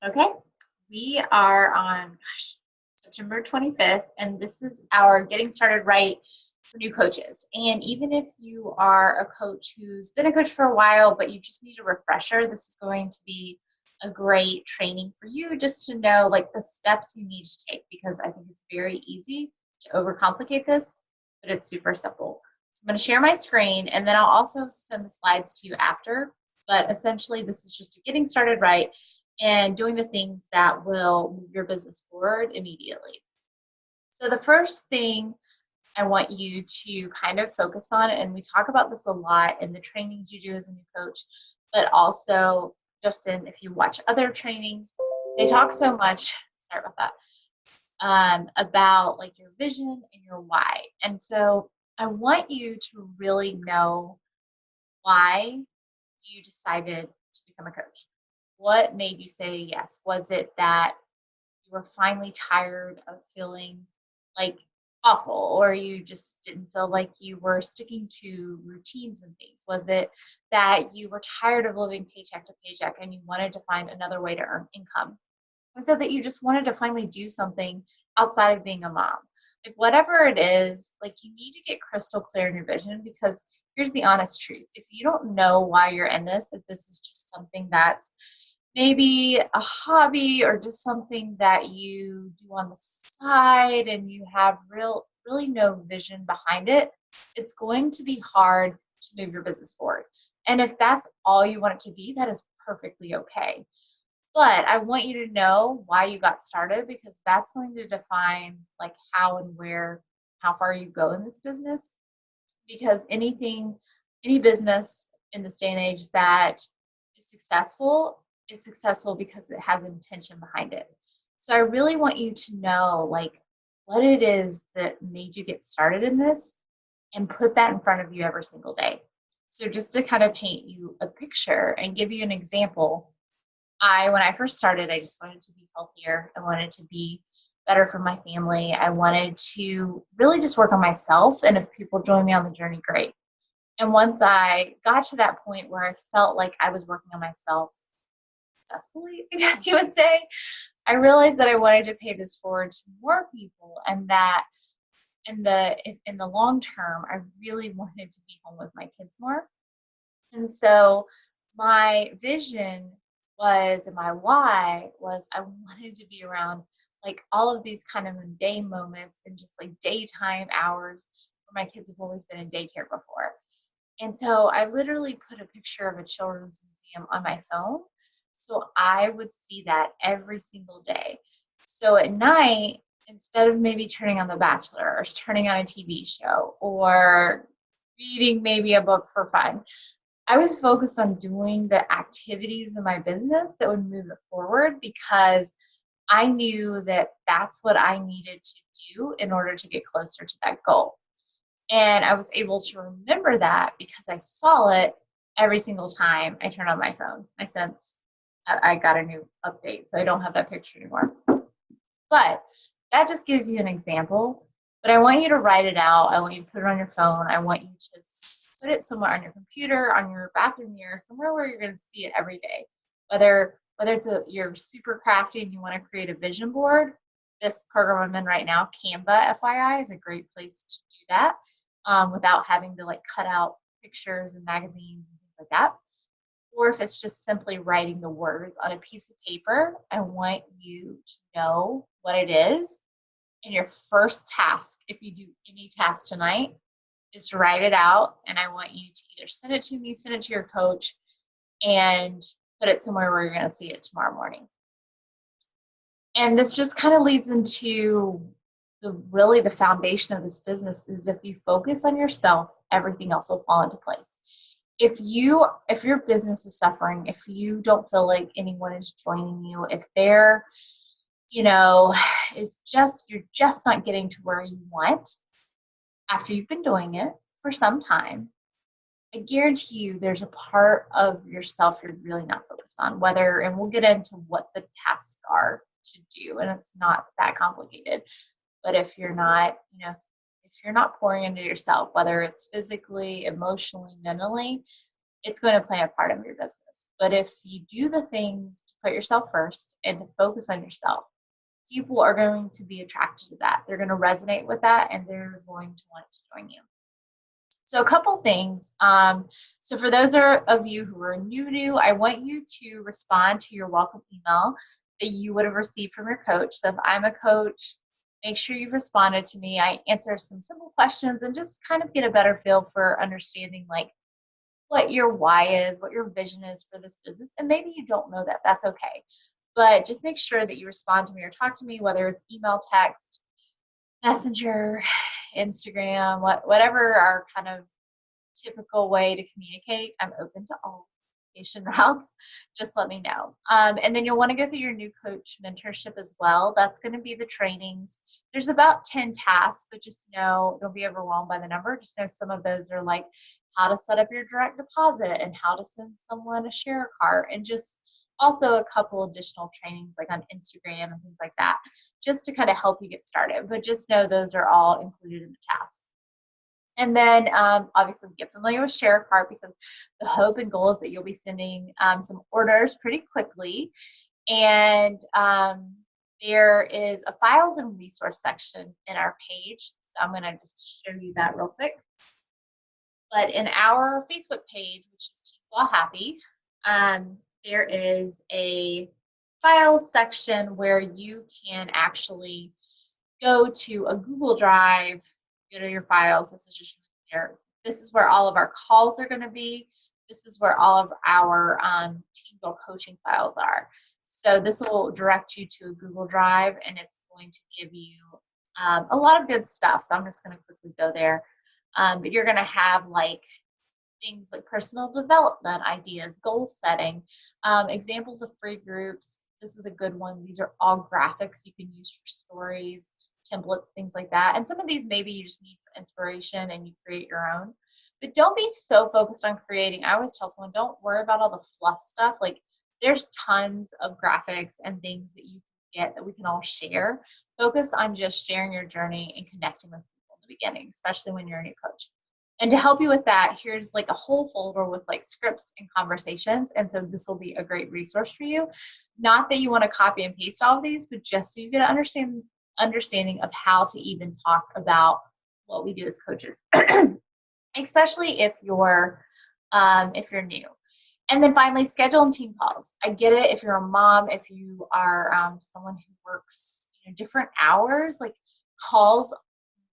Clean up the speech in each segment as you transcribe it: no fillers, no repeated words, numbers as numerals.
Okay, we are on September 25th, and this is our Getting Started Right for new coaches. And even if you are a coach who's been a coach for a while, but you just need a refresher, this is going to be a great training for you just to know like the steps you need to take because I think it's very easy to overcomplicate this, but it's super simple. So I'm going to share my screen and then I'll also send the slides to you after. But essentially, this is just a getting started right and doing the things that will move your business forward immediately. So the first thing I want you to kind of focus on, and we talk about this a lot in the trainings you do as a new coach, but also just in if you watch other trainings, they talk so much, sorry about that, about like your vision and your why. And so I want you to really know why you decided to become a coach. What made you say yes? Was it that you were finally tired of feeling like awful, or you just didn't feel like you were sticking to routines and things? Was it that you were tired of living paycheck to paycheck and you wanted to find another way to earn income? And so that you just wanted to finally do something outside of being a mom. Like whatever it is, like you need to get crystal clear in your vision because here's the honest truth. If you don't know why you're in this, if this is just something that's maybe a hobby or just something that you do on the side and you have really no vision behind it, it's going to be hard to move your business forward. And if that's all you want it to be, that is perfectly okay. But I want you to know why you got started because that's going to define like how and where, how far you go in this business. Because any business in this day and age that is successful because it has intention behind it. So I really want you to know like what it is that made you get started in this and put that in front of you every single day. So just to kind of paint you a picture and give you an example, when I first started, I just wanted to be healthier. I wanted to be better for my family. I wanted to really just work on myself. And if people join me on the journey, great. And once I got to that point where I felt like I was working on myself successfully, I guess you would say, I realized that I wanted to pay this forward to more people and that in the long term, I really wanted to be home with my kids more. And so my vision was, and my why was, I wanted to be around like all of these kind of mundane moments and just like daytime hours where my kids have always been in daycare before. And so I literally put a picture of a children's museum on my phone. So I would see that every single day. So at night, instead of maybe turning on The Bachelor or turning on a TV show or reading maybe a book for fun, I was focused on doing the activities in my business that would move it forward because I knew that that's what I needed to do in order to get closer to that goal. And I was able to remember that because I saw it every single time I turned on my phone. Since I got a new update, so I don't have that picture anymore. But that just gives you an example. But I want you to write it out. I want you to put it on your phone. I want you to put it somewhere on your computer, on your bathroom mirror, somewhere where you're going to see it every day. Whether it's you're super crafty and you want to create a vision board, this program I'm in right now, Canva, FYI, is a great place to do that without having to like cut out pictures and magazines and things like that. Or if it's just simply writing the words on a piece of paper, I want you to know what it is. And your first task, if you do any task tonight, is to write it out. And I want you to either send it to me, send it to your coach, and put it somewhere where you're going to see it tomorrow morning. And this just kind of leads into the foundation of this business is if you focus on yourself, everything else will fall into place. If your business is suffering, if you don't feel like anyone is joining you, if they're, you're just not getting to where you want after you've been doing it for some time, I guarantee you there's a part of yourself you're really not focused on, and we'll get into what the tasks are to do, and it's not that complicated. But if you're not, if you're not pouring into yourself, whether it's physically, emotionally, mentally, it's going to play a part of your business. But if you do the things to put yourself first and to focus on yourself, people are going to be attracted to that. They're going to resonate with that, and they're going to want to join you. So a couple things. So for those of you who are new, I want you to respond to your welcome email that you would have received from your coach. So if I'm a coach, make sure you've responded to me. I answer some simple questions and just kind of get a better feel for understanding like what your why is, what your vision is for this business. And maybe you don't know that, that's okay. But just make sure that you respond to me or talk to me, whether it's email, text, Messenger, Instagram, whatever our kind of typical way to communicate. I'm open to all communication routes. Just let me know. And then you'll want to go through your new coach mentorship as well. That's going to be the trainings. There's about 10 tasks, but just know, don't be overwhelmed by the number. Just know some of those are like how to set up your direct deposit and how to send someone a share cart, and just also a couple additional trainings like on Instagram and things like that, just to kind of help you get started. But just know those are all included in the tasks. And then obviously get familiar with Share Cart, because the hope and goal is that you'll be sending some orders pretty quickly. And there is a files and resource section in our page. So I'm going to just show you that real quick. But in our Facebook page, which is Team Well Happy, there is a files section where you can actually go to a Google Drive, go to your files. This is just there. This is where all of our calls are going to be. This is where all of our Team Well coaching files are. So this will direct you to a Google Drive, and it's going to give you a lot of good stuff. So I'm just going to quickly go there. But you're going to have like things like personal development ideas, goal setting, examples of free groups. This is a good one. These are all graphics you can use for stories, templates, things like that. And some of these maybe you just need for inspiration and you create your own. But don't be so focused on creating. I always tell someone, don't worry about all the fluff stuff. Like there's tons of graphics and things that you can get that we can all share. Focus on just sharing your journey and connecting with people in the beginning, especially when you're a new coach. And to help you with that, here's like a whole folder with like scripts and conversations. And so this will be a great resource for you. Not that you want to copy and paste all of these, but just so you get an understanding of how to even talk about what we do as coaches, especially if you're new. And then finally, schedule and team calls. I get it if you're a mom, if you are someone who works different hours, like calls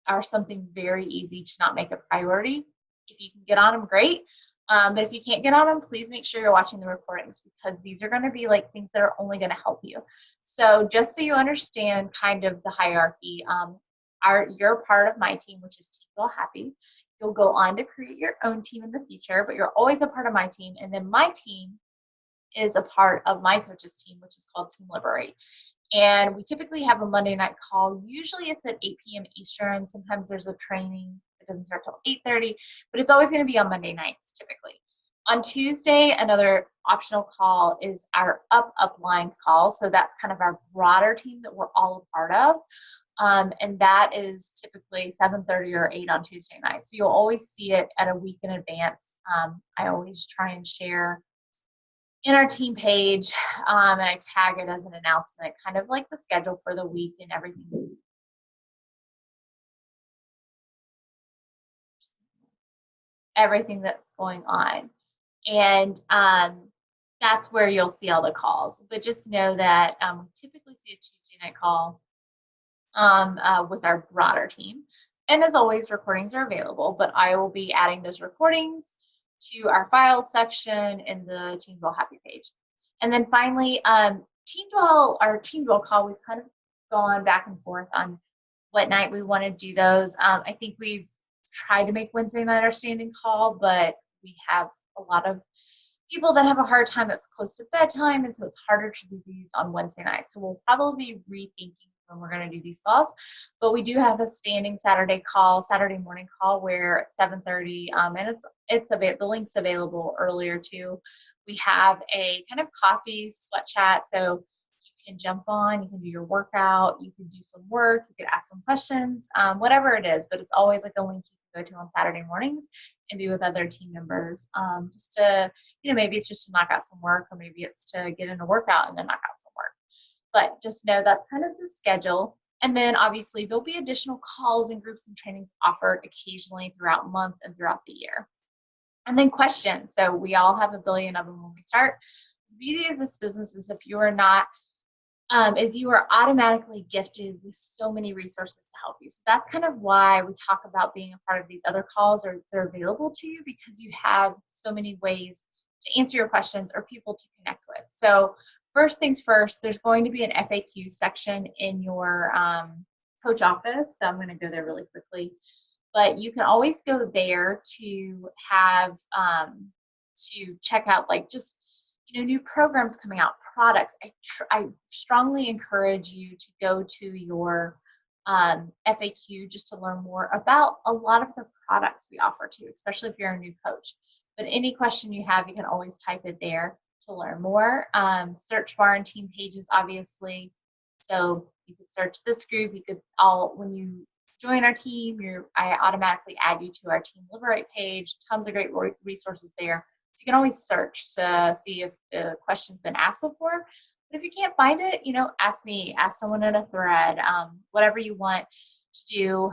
are something very easy to not make a priority. If you can get on them, great. But if you can't get on them, please make sure you're watching the recordings, because these are going to be like things that are only going to help you. So just so you understand kind of the hierarchy, you're part of my team, which is Team Well Happy. You'll go on to create your own team in the future, but you're always a part of my team. And then my team is a part of my coach's team, which is called Team Liberate. And we typically have a Monday night call. Usually it's at 8 p.m. Eastern. Sometimes there's a training that doesn't start till 8:30, but it's always going to be on Monday nights typically. On Tuesday, another optional call is our Uplines call. So that's kind of our broader team that we're all a part of. And that is typically 7:30 or 8 on Tuesday night. So you'll always see it at a week in advance. I always try and share in our team page, and I tag it as an announcement, kind of like the schedule for the week and everything that's going on. And that's where you'll see all the calls. But just know that we typically see a Tuesday night call with our broader team. And as always, recordings are available, but I will be adding those recordings to our files section in the Team Well Happy page. And then finally, our Team Well call, we've kind of gone back and forth on what night we want to do those. I think we've tried to make Wednesday night our standing call, but we have a lot of people that have a hard time that's close to bedtime, and so it's harder to do these on Wednesday night. So we'll probably be rethinking when we're going to do these calls, but we do have a standing Saturday morning call, where at 7:30, and the link's available earlier too. We have a kind of coffee sweat chat, so you can jump on, you can do your workout, you can do some work, you can ask some questions, whatever it is, but it's always like a link you can go to on Saturday mornings and be with other team members, just to, maybe it's just to knock out some work, or maybe it's to get in a workout and then knock out some work. But just know that's kind of the schedule. And then obviously there'll be additional calls and groups and trainings offered occasionally throughout the month and throughout the year. And then questions. So we all have a billion of them when we start. The beauty of this business is if you are not, is you are automatically gifted with so many resources to help you. So that's kind of why we talk about being a part of these other calls, or they're available to you because you have so many ways to answer your questions or people to connect with. So first things first, there's going to be an FAQ section in your coach office. So I'm going to go there really quickly. But you can always go there to have to check out just new programs coming out, products. I strongly encourage you to go to your FAQ just to learn more about a lot of the products we offer to you, especially if you're a new coach. But any question you have, you can always type it there to learn more. Search bar and team pages, obviously. So you could search this group. You could when you join our team, I automatically add you to our Team Liberate page. Tons of great resources there. So you can always search to see if the question's been asked before. But if you can't find it, ask me, ask someone in a thread, whatever you want to do,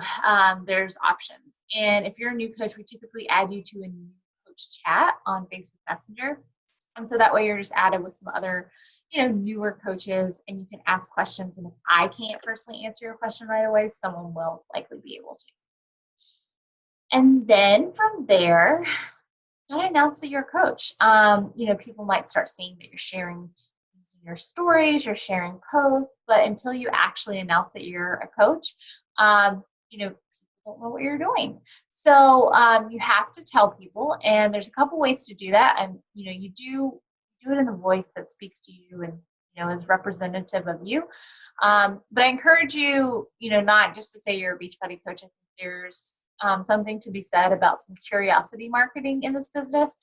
there's options. And if you're a new coach, we typically add you to a new coach chat on Facebook Messenger. And so that way you're just added with some other, newer coaches, and you can ask questions. And if I can't personally answer your question right away, someone will likely be able to. And then from there, gotta announce that you're a coach. People might start seeing that you're sharing things in your stories, you're sharing posts, but until you actually announce that you're a coach, people don't know what you're doing. So you have to tell people, and there's a couple ways to do that. And you do it in a voice that speaks to you and is representative of you. But I encourage you, not just to say you're a Beachbody coach. I think there's something to be said about some curiosity marketing in this business.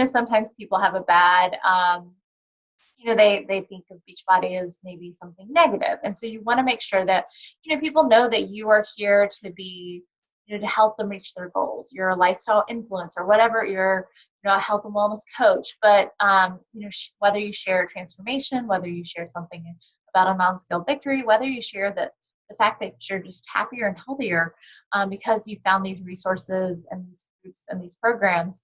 Sometimes people have a bad, they think of Beachbody as maybe something negative. And so you want to make sure that, people know that you are here to be, to help them reach their goals. You're a lifestyle influencer, whatever, you're, a health and wellness coach. But, whether you share a transformation, whether you share something about a non-scale victory, whether you share the fact that you're just happier and healthier because you found these resources and these groups and these programs,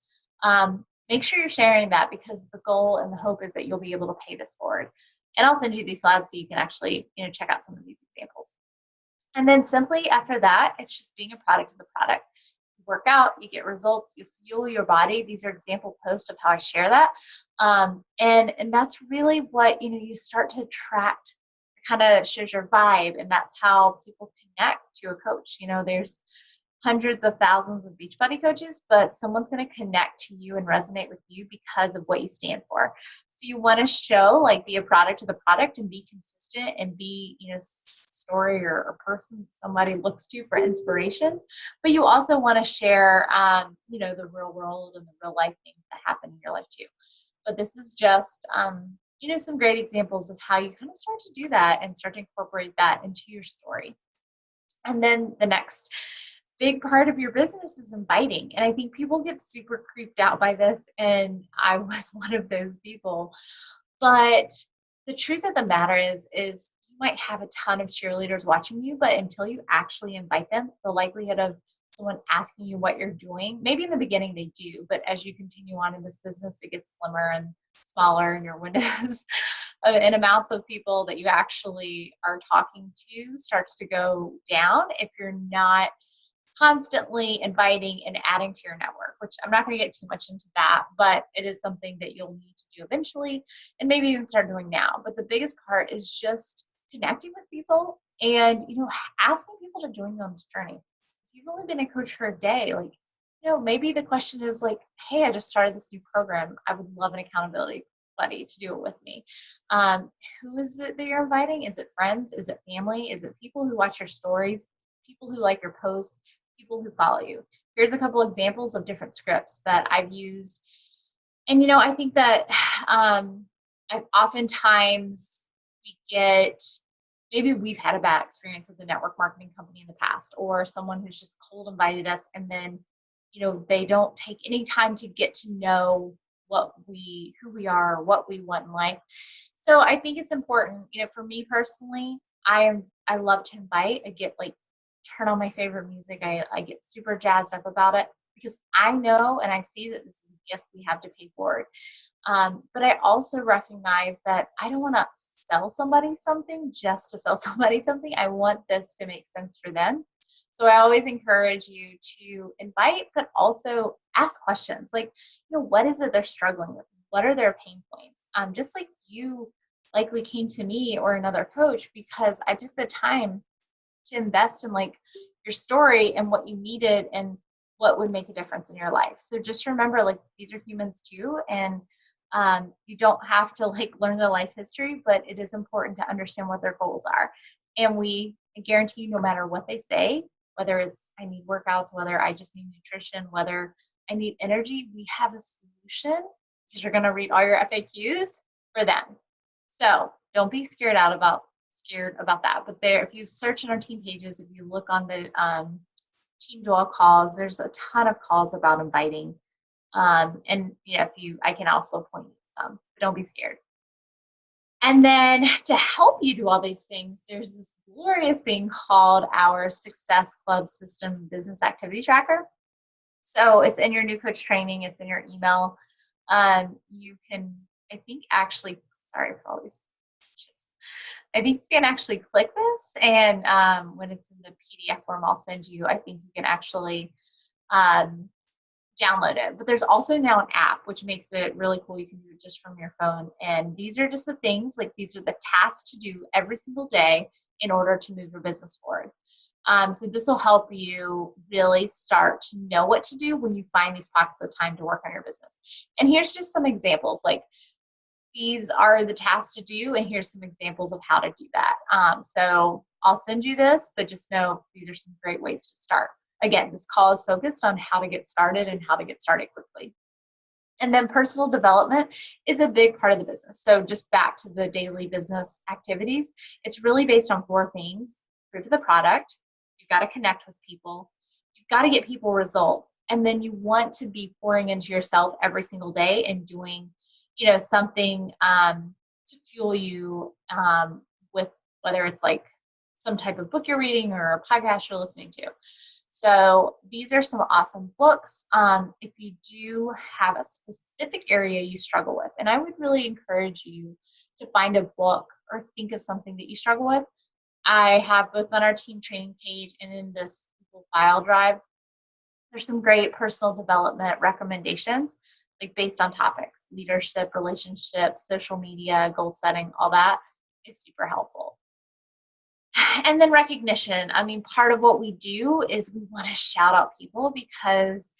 make sure you're sharing that, because the goal and the hope is that you'll be able to pay this forward. And I'll send you these slides so you can actually, check out some of these examples. And then simply after that, it's just being a product of the product. You work out, you get results, you fuel your body. These are example posts of how I share that. And that's really what, you start to attract, kind of shows your vibe, and that's how people connect to a coach. There's hundreds of thousands of Beachbody coaches, but someone's going to connect to you and resonate with you because of what you stand for. So you want to show, be a product of the product, and be consistent, and be, story or person somebody looks to for inspiration. But you also want to share, the real world and the real life things that happen in your life too. But this is just, some great examples of how you kind of start to do that and start to incorporate that into your story. And then the next big part of your business is inviting. And I think people get super creeped out by this, and I was one of those people. But the truth of the matter is you might have a ton of cheerleaders watching you, but until you actually invite them, the likelihood of someone asking you what you're doing, maybe in the beginning they do, but as you continue on in this business, it gets slimmer and smaller, and your windows and amounts of people that you actually are talking to starts to go down if you're not constantly inviting and adding to your network, which I'm not going to get too much into that, but it is something that you'll need to do eventually, and maybe even start doing now. But the biggest part is just connecting with people and, asking people to join you on this journey. If you've only been a coach for a day, maybe the question is hey, I just started this new program. I would love an accountability buddy to do it with me. Who is it that you're inviting? Is it friends? Is it family? Is it people who watch your stories? People who like your posts? People who follow you? Here's a couple examples of different scripts that I've used. And, I think that oftentimes we get maybe we've had a bad experience with a network marketing company in the past, or someone who's just cold invited us, and then, they don't take any time to get to know who we are, what we want in life. So I think it's important, for me personally, I love to invite. I get like turn on my favorite music. I get super jazzed up about it because I know and I see that this is a gift we have to pay forward. But I also recognize that I don't want to sell somebody something just to sell somebody something. I want this to make sense for them. So I always encourage you to invite, but also ask questions like, what is it they're struggling with? What are their pain points? Just like you likely came to me or another coach because I took the time to invest in like your story and what you needed and what would make a difference in your life. So just remember, like, these are humans too, and you don't have to like learn their life history, but it is important to understand what their goals are. And I guarantee you, no matter what they say, whether it's I need workouts, whether I just need nutrition, whether I need energy, we have a solution because you're going to read all your FAQs for them. So don't be scared about that. But there, if you search in our team pages, if you look on the Team Dual calls, there's a ton of calls about inviting. And I can also point you to some, but don't be scared. And then to help you do all these things, there's this glorious thing called our Success Club System Business Activity Tracker. So it's in your new coach training, it's in your email. You can, I think actually, sorry for all these pitches. I think you can actually click this, and when it's in the PDF form I'll send you, I think you can actually download it. But there's also now an app, which makes it really cool. You can do it just from your phone. And these are just the things, like these are the tasks to do every single day in order to move your business forward. So this will help you really start to know what to do when you find these pockets of time to work on your business. And here's just some examples. Like, these are the tasks to do, and here's some examples of how to do that. So I'll send you this, but just know these are some great ways to start. Again, this call is focused on how to get started and how to get started quickly. And then personal development is a big part of the business. So just back to the daily business activities, it's really based on 4 things: proof of the product, you've got to connect with people, you've got to get people results, and then you want to be pouring into yourself every single day and doing something to fuel you with, whether it's like some type of book you're reading or a podcast you're listening to. So these are some awesome books. If you do have a specific area you struggle with, and I would really encourage you to find a book or think of something that you struggle with. I have both on our team training page and in this Google file drive. There's some great personal development recommendations, like based on topics: leadership, relationships, social media, goal setting. All that is super helpful. And then recognition. I mean, part of what we do is we want to shout out people because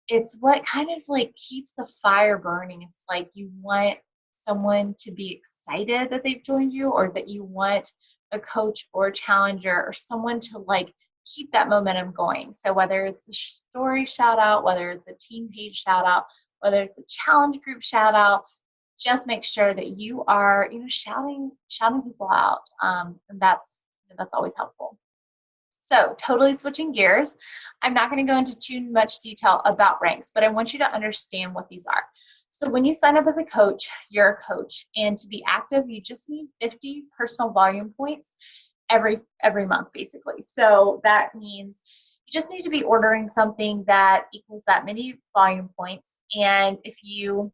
it's what kind of like keeps the fire burning. It's like you want someone to be excited that they've joined you, or that you want a coach or a challenger or someone to like keep that momentum going. So whether it's a story shout out, whether it's a team page shout out, whether it's a challenge group shout out, just make sure that you are, shouting people out. And that's always helpful. So totally switching gears, I'm not going to go into too much detail about ranks, but I want you to understand what these are. So when you sign up as a coach, you're a coach, and to be active, you just need 50 personal volume points every month, basically. So that means you just need to be ordering something that equals that many volume points. And if you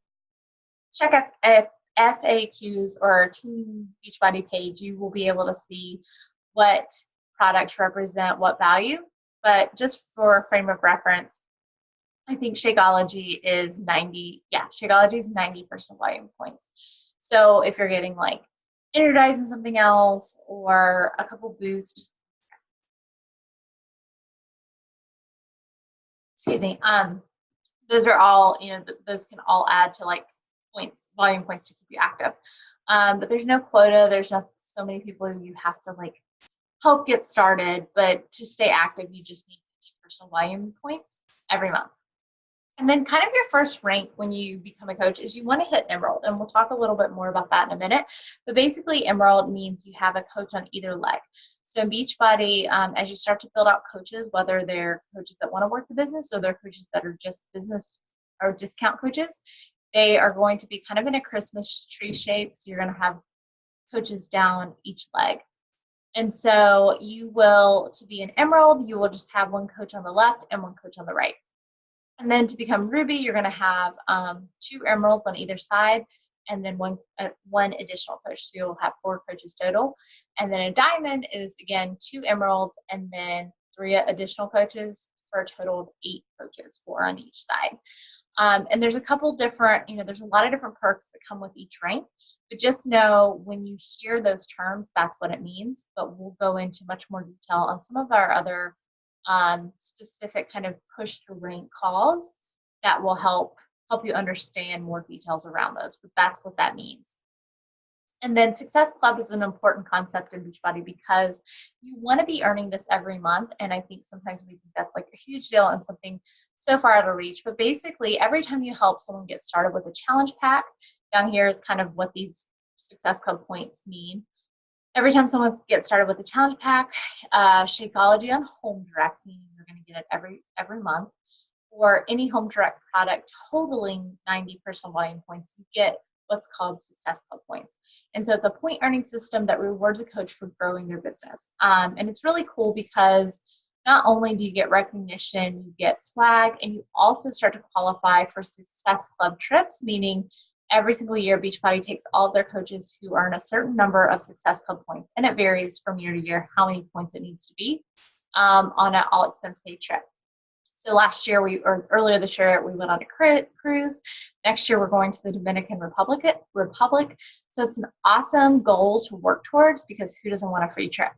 check out FAQs or Team Beachbody page, you will be able to see what products represent what value. But just for a frame of reference, I think Shakeology is 90. Yeah, Shakeology is 90% volume points. So if you're getting like energizing something else or a couple boost, excuse me, those are all, those can all add to like points, volume points to keep you active. But there's no quota. There's not so many people you have to like help get started, but to stay active, you just need 50 personal volume points every month. And then kind of your first rank when you become a coach is you want to hit Emerald. And we'll talk a little bit more about that in a minute. But basically, Emerald means you have a coach on either leg. So in Beachbody, as you start to build out coaches, whether they're coaches that want to work the business or they're coaches that are just business or discount coaches, they are going to be kind of in a Christmas tree shape. So you're going to have coaches down each leg. And so you will, to be an Emerald, you will just have one coach on the left and one coach on the right. And then to become Ruby, you're going to have 2 Emeralds on either side, and then one additional coach. So you'll have 4 coaches total. And then a Diamond is, again, 2 Emeralds and then 3 additional coaches for a total of 8 coaches, 4 on each side. And there's a couple different, there's a lot of different perks that come with each rank. But just know when you hear those terms, that's what it means. But we'll go into much more detail on some of our other specific kind of push to rank calls that will help you understand more details around those, but that's what that means. And then Success Club is an important concept in Beachbody because you want to be earning this every month. And I think sometimes we think that's like a huge deal and something so far out of reach. But basically, every time you help someone get started with a challenge pack, down here is kind of what these Success Club points mean. Every time someone gets started with a challenge pack, Shakeology on Home Direct, meaning you're going to get it every month, or any Home Direct product totaling 90 personal volume points, you get what's called Success Club points. And so it's a point earning system that rewards a coach for growing their business. And it's really cool because not only do you get recognition, you get swag, and you also start to qualify for Success Club trips, meaning every single year, Beachbody takes all of their coaches who earn a certain number of Success Club points, and it varies from year to year how many points it needs to be on an all expense paid trip. So last year, or earlier this year, we went on a cruise. Next year, we're going to the Dominican Republic. So it's an awesome goal to work towards because who doesn't want a free trip?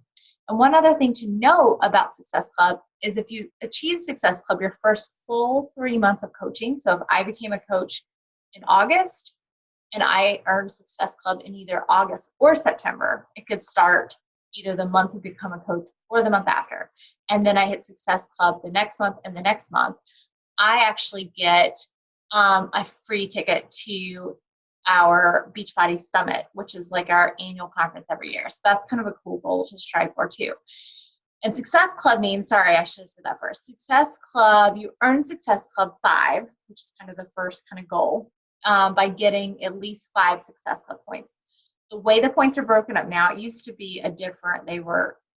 And one other thing to know about Success Club is if you achieve Success Club your first full 3 months of coaching, so if I became a coach in August and I earned Success Club in either August or September, it could start either the month you become a coach or the month after. And then I hit Success Club the next month and the next month. I actually get a free ticket to our Beachbody Summit, which is like our annual conference every year. So that's kind of a cool goal to strive for too. And Success Club means, sorry, I should have said that first. Success Club, you earn Success Club 5, which is kind of the first kind of goal, by getting at least 5 Success Club points. The way the points are broken up now, it used to be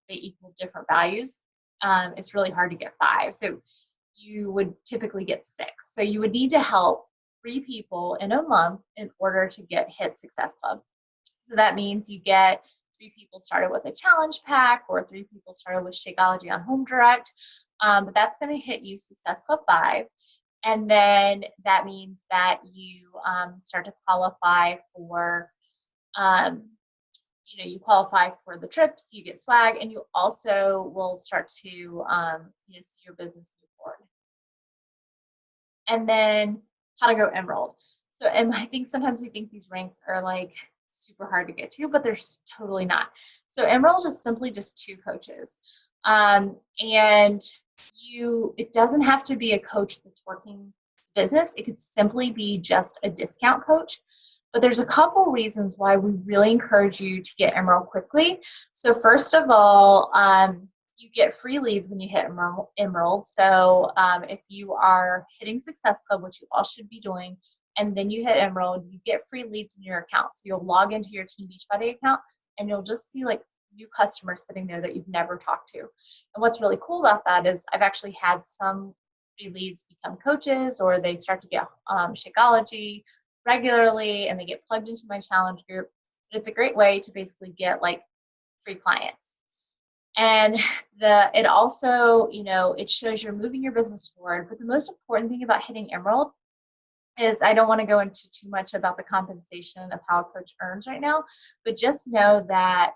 they equal different values. It's really hard to get 5. So you would typically get 6. So you would need to help 3 people in a month in order to hit Success Club. So that means you get 3 people started with a challenge pack or 3 people started with Shakeology on Home Direct. But that's going to hit you Success Club 5. And then that means that you start to qualify for you qualify for the trips, you get swag, and you also will start to see your business move forward. And then how to go Emerald. So, and I think sometimes we think these ranks are like super hard to get to, but they're totally not. So Emerald is simply just 2 coaches. And it doesn't have to be a coach that's working business. It could simply be just a discount coach. But there's a couple reasons why we really encourage you to get Emerald quickly. So first of all, you get free leads when you hit Emerald. So if you are hitting Success Club, which you all should be doing, and then you hit Emerald, you get free leads in your account. So you'll log into your Team Beachbody account, and you'll just see like new customers sitting there that you've never talked to. And what's really cool about that is I've actually had some free leads become coaches, or they start to get Shakeology regularly, and they get plugged into my challenge group. But it's a great way to basically get like free clients. And it also, it shows you're moving your business forward. But the most important thing about hitting Emerald is, I don't want to go into too much about the compensation of how a coach earns right now, but just know that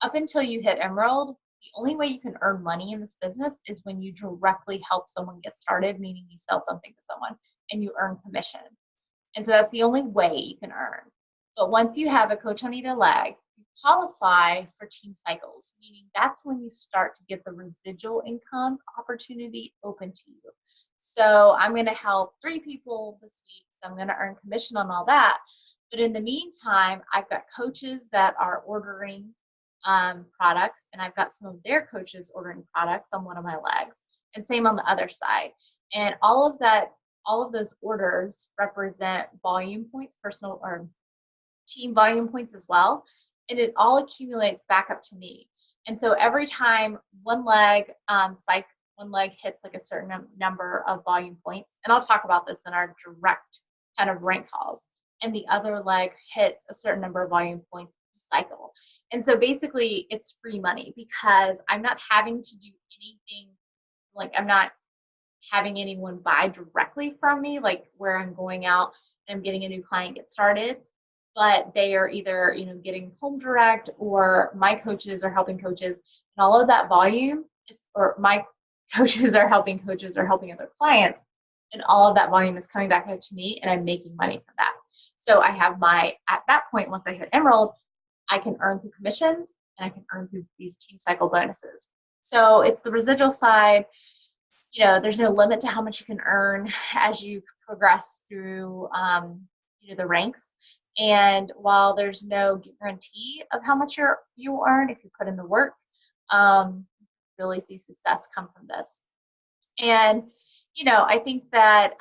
up until you hit Emerald, the only way you can earn money in this business is when you directly help someone get started, meaning you sell something to someone and you earn commission. And so that's the only way you can earn. But once you have a coach on either leg, you qualify for team cycles, meaning that's when you start to get the residual income opportunity open to you. So I'm going to help 3 people this week, so I'm going to earn commission on all that. But in the meantime, I've got coaches that are ordering products, and I've got some of their coaches ordering products on one of my legs, and same on the other side. And all of those orders represent volume points, personal or team volume points as well, and it all accumulates back up to me. And so every time one leg hits like a certain number of volume points, and I'll talk about this in our direct kind of rank calls, and the other leg hits a certain number of volume points, cycle. And so basically it's free money because I'm not having to do anything, like I'm not having anyone buy directly from me, like where I'm going out and I'm getting a new client get started, but they are either, getting home direct, or my coaches are helping coaches, and all of that volume is, or my coaches are helping coaches or helping other clients, and all of that volume is coming back out to me, and I'm making money from that. So I have at that point, once I hit Emerald, I can earn through commissions, and I can earn through these team cycle bonuses. So it's the residual side. There's no limit to how much you can earn as you progress through, the ranks. And while there's no guarantee of how much you earn, if you put in the work, really see success come from this. And, I think that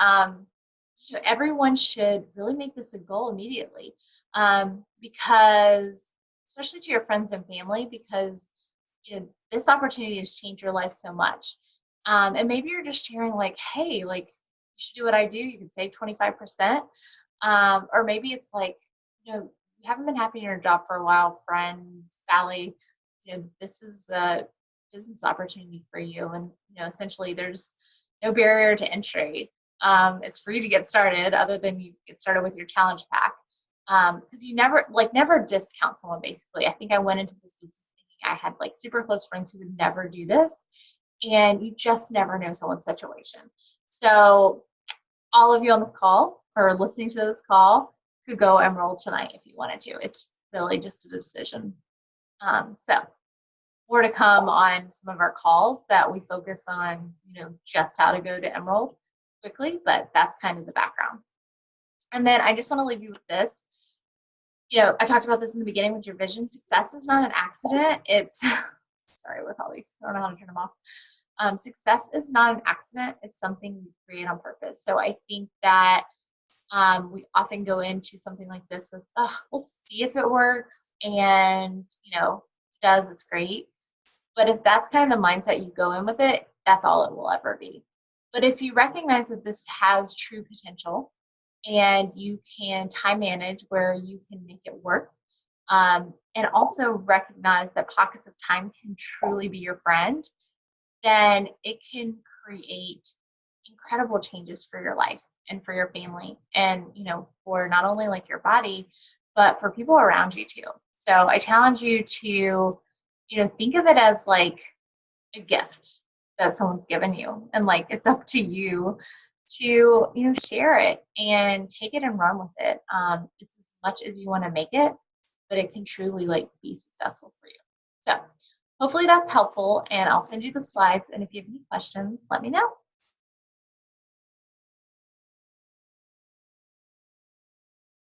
everyone should really make this a goal immediately, because, especially to your friends and family, because, this opportunity has changed your life so much. And maybe you're just sharing like, hey, like you should do what I do. You can save 25%. Or maybe it's like, you haven't been happy in your job for a while, friend Sally, this is a business opportunity for you. And, essentially there's no barrier to entry. It's free to get started, other than you get started with your challenge pack. Because you never discount someone, basically. I think I went into this business thinking I had like super close friends who would never do this. And you just never know someone's situation. So all of you on this call or listening to this call could go Emerald tonight if you wanted to. It's really just a decision. So more to come on some of our calls that we focus on, just how to go to Emerald quickly, but that's kind of the background. And then I just want to leave you with this. I talked about this in the beginning with your vision. Success is not an accident. It's, sorry, with all these, I don't know how to turn them off. Success is not an accident. It's something we create on purpose. So I think that we often go into something like this with, we'll see if it works. And, if it does, it's great. But if that's kind of the mindset you go in with it, that's all it will ever be. But if you recognize that this has true potential, and you can time manage where you can make it work, and also recognize that pockets of time can truly be your friend, then it can create incredible changes for your life and for your family, and for not only like your body, but for people around you too. So I challenge you to think of it as like a gift that someone's given you, and like it's up to you to share it and take it and run with it. It's as much as you want to make it, but it can truly like be successful for you. So hopefully that's helpful, and I'll send you the slides, and if you have any questions, let me know.